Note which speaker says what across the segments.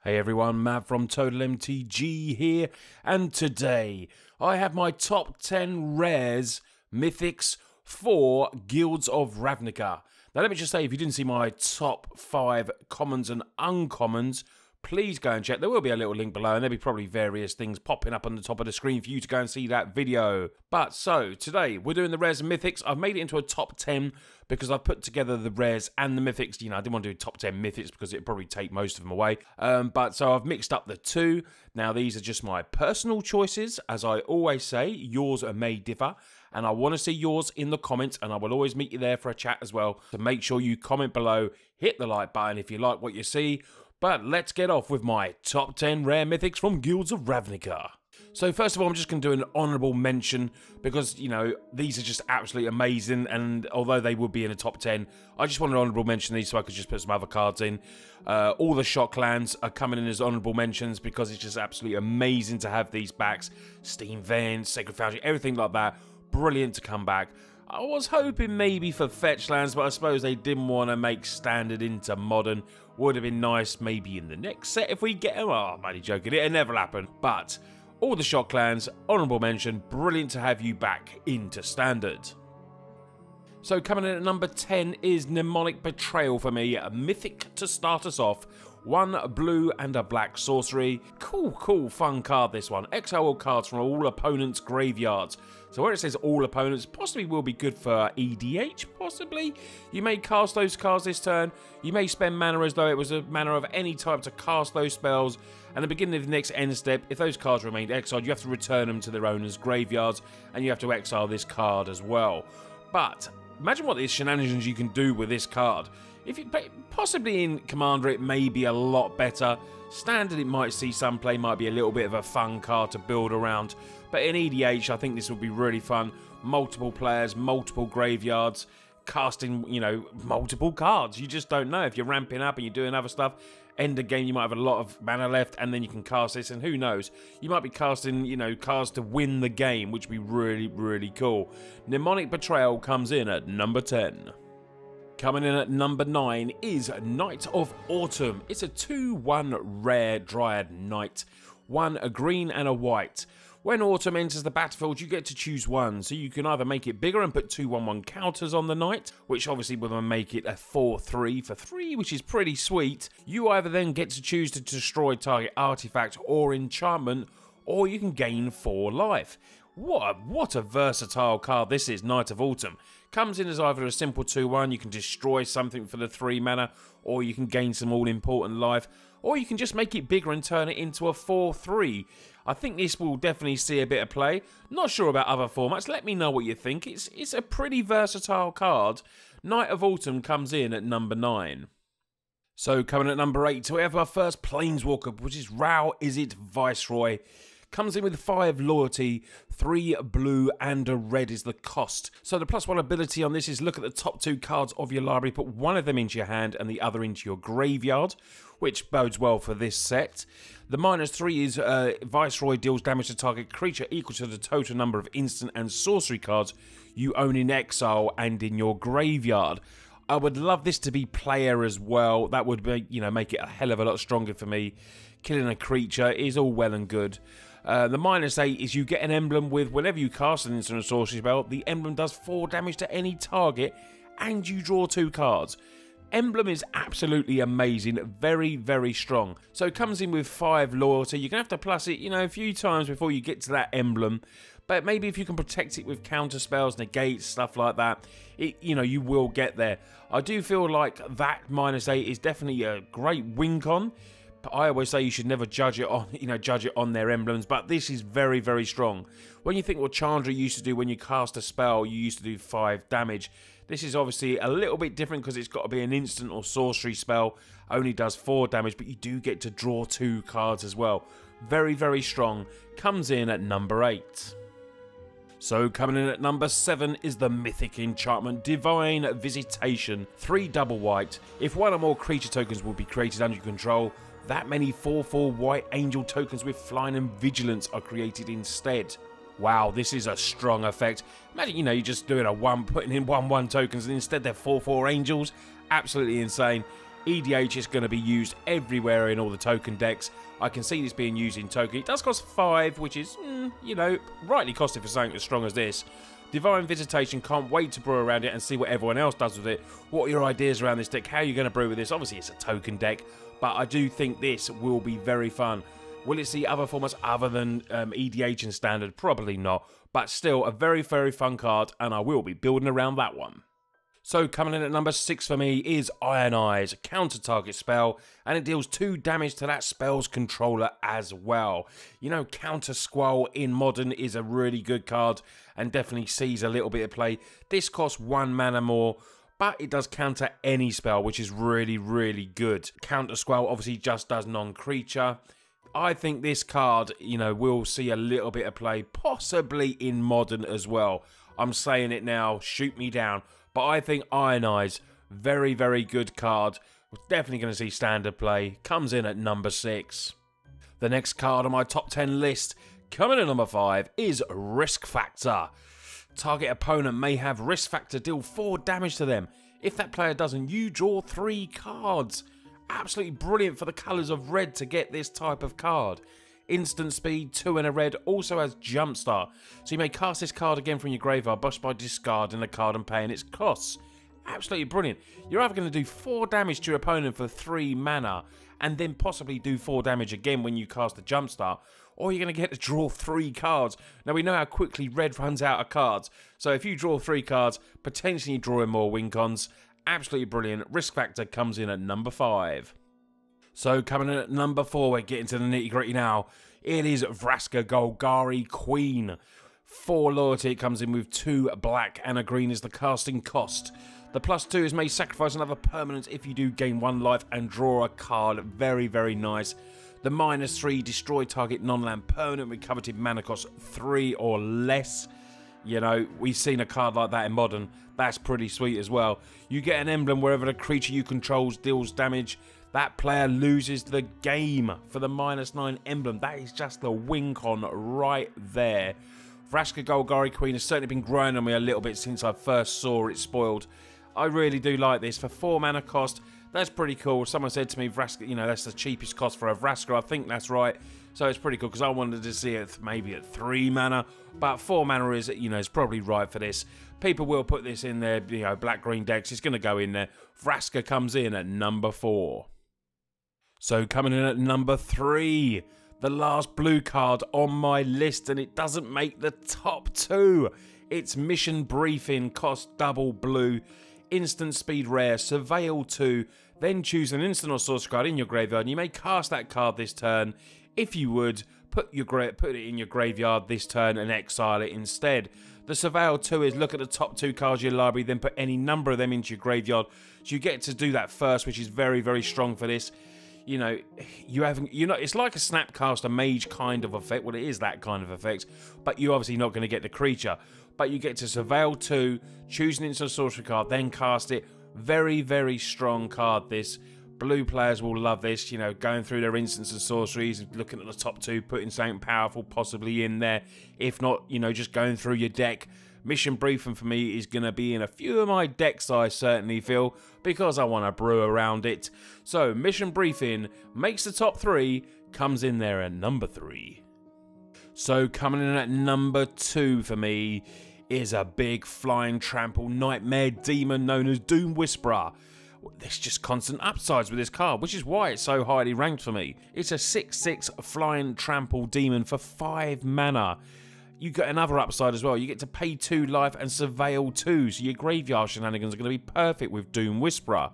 Speaker 1: Hey everyone, Matt from Total MTG here, and today I have my top 10 rares, mythics for Guilds of Ravnica. Now let me just say, if you didn't see my top 5 commons and uncommons, please go and check. There will be a little link below, and there'll be probably various things popping up on the top of the screen for you to go and see that video. But so, today we're doing the rares and mythics. I've made it into a top 10 because I've put together the rares and the mythics. You know, I didn't want to do top 10 mythics because it'd probably take most of them away. But so I've mixed up the two. Now these are just my personal choices. As I always say, yours may differ. And I want to see yours in the comments, and I will always meet you there for a chat as well. So make sure you comment below, hit the like button if you like what you see. But let's get off with my top 10 rare mythics from Guilds of Ravnica. So first of all, I'm just going to do an honourable mention because, you know, these are just absolutely amazing, and although they would be in the top 10, I just want an honourable mention these so I could just put some other cards in. All the Shock Lands are coming in as honourable mentions because it's just absolutely amazing to have these backs. Steam Vents, Sacred Foundry, everything like that. Brilliant to come back. I was hoping maybe for fetch lands, but I suppose they didn't want to make standard into modern. Would have been nice maybe in the next set if we get them. Oh, I'm only joking, it'll never happen. But all the Shock Lands, honourable mention, brilliant to have you back into standard. So coming in at number 10 is Mnemonic Betrayal for me, a mythic to start us off. 1 blue and a black sorcery. Cool, fun card this one. Exile all cards from all opponents' graveyards. So where it says all opponents, possibly will be good for EDH, possibly. You may cast those cards this turn. You may spend mana as though it was a mana of any type to cast those spells. And at the beginning of the next end step, if those cards remained exiled, you have to return them to their owners' graveyards. And you have to exile this card as well. But imagine what these shenanigans you can do with this card. If you possibly in Commander it may be a lot better. Standard it might see some play, might be a little bit of a fun card to build around. But in EDH I think this would be really fun. Multiple players, multiple graveyards, casting, you know, multiple cards. You just don't know. If you're ramping up and you're doing other stuff, end of game you might have a lot of mana left and then you can cast this, and who knows, you might be casting, you know, cards to win the game, which would be really cool. Mnemonic Betrayal comes in at number 10. Coming in at number 9 is Knight of Autumn. It's a 2/1 rare Dryad Knight. 1 a green and a white. When Autumn enters the battlefield, you get to choose one. So you can either make it bigger and put 2/1/1 counters on the Knight, which obviously will make it a 4/3 for 3, which is pretty sweet. You either then get to choose to destroy target artifact or enchantment, or you can gain 4 life. What a versatile card this is, Knight of Autumn. Comes in as either a simple 2/1, you can destroy something for the 3 mana, or you can gain some all-important life, or you can just make it bigger and turn it into a 4/3. I think this will definitely see a bit of play. Not sure about other formats, let me know what you think. It's a pretty versatile card. Knight of Autumn comes in at number 9. So coming at number 8, we have our first Planeswalker, which is Rao Izzet Viceroy. Comes in with 5 loyalty, 3 blue and a red is the cost. So the +1 ability on this is look at the top 2 cards of your library, put one of them into your hand and the other into your graveyard, which bodes well for this set. The -3 is Viceroy deals damage to target creature equal to the total number of instant and sorcery cards you own in exile and in your graveyard. I would love this to be player as well. That would be, you know, make it a hell of a lot stronger for me. Killing a creature is all well and good. The -8 is you get an emblem with whenever you cast an instant or sorcery spell, the emblem does 4 damage to any target and you draw 2 cards. Emblem is absolutely amazing, very strong. So it comes in with 5 loyalty. You're going to have to plus it, you know, a few times before you get to that emblem. But maybe if you can protect it with counter spells, negates, stuff like that, you know, you will get there. I do feel like that -8 is definitely a great win con. But I always say you should never judge it on, you know, judge it on their emblems. But this is very strong. When you think what Chandra used to do when you cast a spell, you used to do 5 damage. This is obviously a little bit different because it's got to be an instant or sorcery spell. Only does 4 damage, but you do get to draw 2 cards as well. Very strong. Comes in at number 8. So coming in at number 7 is the Mythic Enchantment Divine Visitation. 3 double white. If 1 or more creature tokens will be created under your control, that many 4/4 white angel tokens with flying and vigilance are created instead. Wow, this is a strong effect. Imagine, you know, you're just doing a 1, putting in 1/1 tokens, and instead they're 4/4 angels. Absolutely insane. EDH is going to be used everywhere in all the token decks. I can see this being used in token. It does cost 5, which is, you know, rightly costed for something as strong as this. Divine Visitation, can't wait to brew around it and see what everyone else does with it. What are your ideas around this deck? How are you going to brew with this? Obviously, it's a token deck, but I do think this will be very fun. Will it see other formats other than EDH and Standard? Probably not, but still a very, very fun card, and I will be building around that one. So coming in at number 6 for me is Iron Eyes, a counter-target spell, and it deals 2 damage to that spell's controller as well. You know, Counter Squall in Modern is a really good card, and definitely sees a little bit of play. This costs 1 mana more, but it does counter any spell, which is really, really good. Counter Squall obviously just does non-creature. I think this card, you know, will see a little bit of play, possibly in Modern as well. I'm saying it now, shoot me down. But I think Iron Eyes, very, very good card. We're definitely going to see Standard play. Comes in at number 6. The next card on my top 10 list, coming in at number 5, is Risk Factor. Target opponent may have Risk Factor deal 4 damage to them. If that player doesn't, you draw 3 cards. Absolutely brilliant for the colours of red to get this type of card. Instant speed, 2 and a red, also has Jumpstart. So you may cast this card again from your graveyard just by discarding the card and paying its costs. Absolutely brilliant. You're either going to do 4 damage to your opponent for 3 mana, and then possibly do 4 damage again when you cast the Jumpstart, or you're going to get to draw 3 cards. Now we know how quickly red runs out of cards, so if you draw 3 cards, potentially drawing more win cons. Absolutely brilliant. Risk Factor comes in at number 5. So coming in at number 4, we're getting to the nitty gritty now. It is Vraska Golgari Queen. 4 loyalty, it comes in with 2 black and a green is the casting cost. The +2 is may sacrifice another permanent if you do gain 1 life and draw a card. Very, very nice. The -3, destroy target non-land permanent with coveted mana cost 3 or less. You know, we've seen a card like that in Modern. That's pretty sweet as well. You get an emblem wherever the creature you control deals damage. That player loses the game for the -9 emblem. That is just the win con right there. Vraska Golgari Queen has certainly been growing on me a little bit since I first saw it spoiled. I really do like this. For 4 mana cost, that's pretty cool. Someone said to me, Vraska, you know, that's the cheapest cost for a Vraska. I think that's right. So it's pretty cool because I wanted to see it maybe at 3 mana. But 4 mana is, you know, is probably right for this. People will put this in their, you know, black-green decks. It's going to go in there. Vraska comes in at number 4. So coming in at number 3, the last blue card on my list, and it doesn't make the top 2. It's Mission Briefing, cost double blue, instant speed rare, surveil 2, then choose an instant or sorcery card in your graveyard, and you may cast that card this turn. If you would, put it in your graveyard this turn and exile it instead. The Surveil 2 is look at the top 2 cards of your library, then put any number of them into your graveyard. So you get to do that first, which is very, very strong for this. You know, it's like a Snapcaster Mage kind of effect. Well, it is that kind of effect, but you're obviously not going to get the creature. But you get to Surveil 2, choose an instant sorcery card, then cast it. Very, very strong card, this. Blue players will love this, you know, going through their instants and sorceries, looking at the top 2, putting something powerful possibly in there. If not, you know, just going through your deck. Mission Briefing for me is going to be in a few of my decks, I certainly feel, because I want to brew around it. So, Mission Briefing makes the top 3, comes in there at number 3. So, coming in at number 2 for me is a big flying trample nightmare demon known as Doom Whisperer. There's just constant upsides with this card, which is why it's so highly ranked for me. It's a 6/6 flying trample demon for 5 mana. You get another upside as well. You get to pay 2 life and surveil 2, so your graveyard shenanigans are going to be perfect with Doom Whisperer.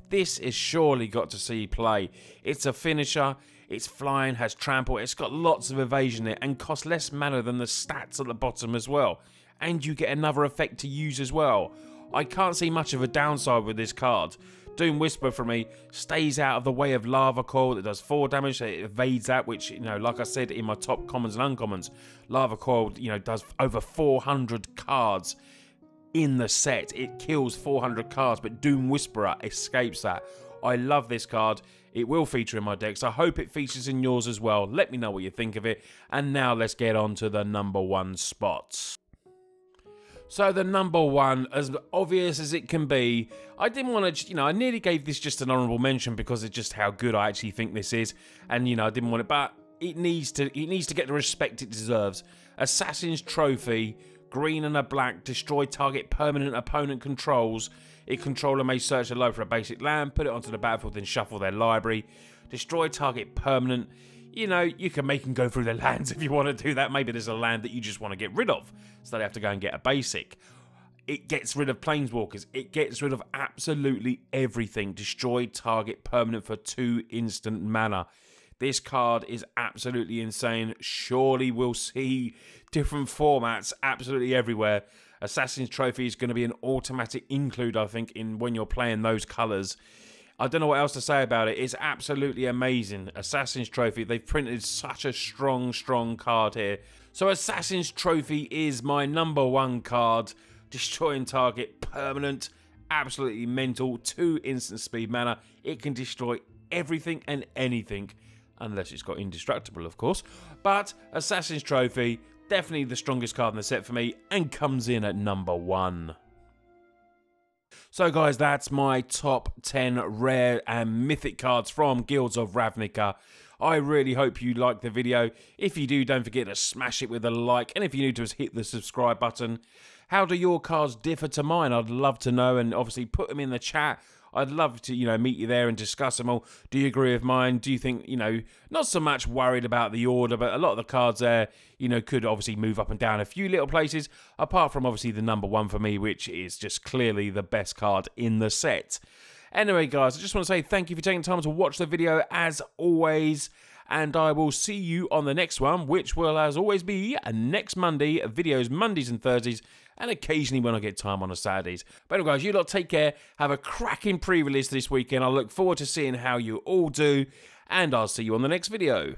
Speaker 1: This is surely got to see play. It's a finisher, it's flying, has trample, it's got lots of evasion in it, and costs less mana than the stats at the bottom as well. And you get another effect to use as well. I can't see much of a downside with this card. Doom Whisper for me stays out of the way of Lava Coil that does 4 damage, so it evades that, which, you know, like I said in my top commons and uncommons, Lava Coil, you know, does over 400 cards in the set. It kills 400 cards, but Doom Whisperer escapes that. I love this card. It will feature in my decks. I hope it features in yours as well. Let me know what you think of it. And now let's get on to the number 1 spots. So the number one, as obvious as it can be, I didn't want to, I nearly gave this just an honourable mention because of just how good I actually think this is. And, I didn't want it, but it needs to get the respect it deserves. Assassin's Trophy, green and a black, destroy target permanent opponent controls. Its controller may search the load for a basic land, put it onto the battlefield, then shuffle their library. Destroy target permanent. You can make them go through the lands if you want to do that. Maybe there's a land that you just want to get rid of, so they have to go and get a basic. It gets rid of planeswalkers. It gets rid of absolutely everything. Destroy target permanent for 2 instant mana. This card is absolutely insane. Surely we'll see different formats absolutely everywhere. Assassin's Trophy is going to be an automatic include, I think, in when you're playing those colours. I don't know what else to say about it. It's absolutely amazing. Assassin's Trophy, they've printed such a strong card here. So Assassin's Trophy is my number one card. Destroying target permanent. Absolutely mental. 2 instant speed mana. It can destroy everything and anything. Unless it's got indestructible, of course. But Assassin's Trophy, definitely the strongest card in the set for me. And comes in at number 1. So guys, that's my top 10 rare and mythic cards from Guilds of Ravnica. I really hope you liked the video. If you do, don't forget to smash it with a like. And if you're new to us, hit the subscribe button. How do your cards differ to mine? I'd love to know, and obviously put them in the chat. I'd love to, meet you there and discuss them all. Do you agree with mine? Do you think, not so much worried about the order, but a lot of the cards there, could obviously move up and down a few little places, apart from obviously the number 1 for me, which is just clearly the best card in the set. Anyway, guys, I just want to say thank you for taking time to watch the video, as always, and I will see you on the next one, which will, as always, be next Monday. Videos Mondays and Thursdays, and occasionally when I get time on a Saturdays. But anyway, guys, you lot take care. Have a cracking pre-release this weekend. I look forward to seeing how you all do, and I'll see you on the next video.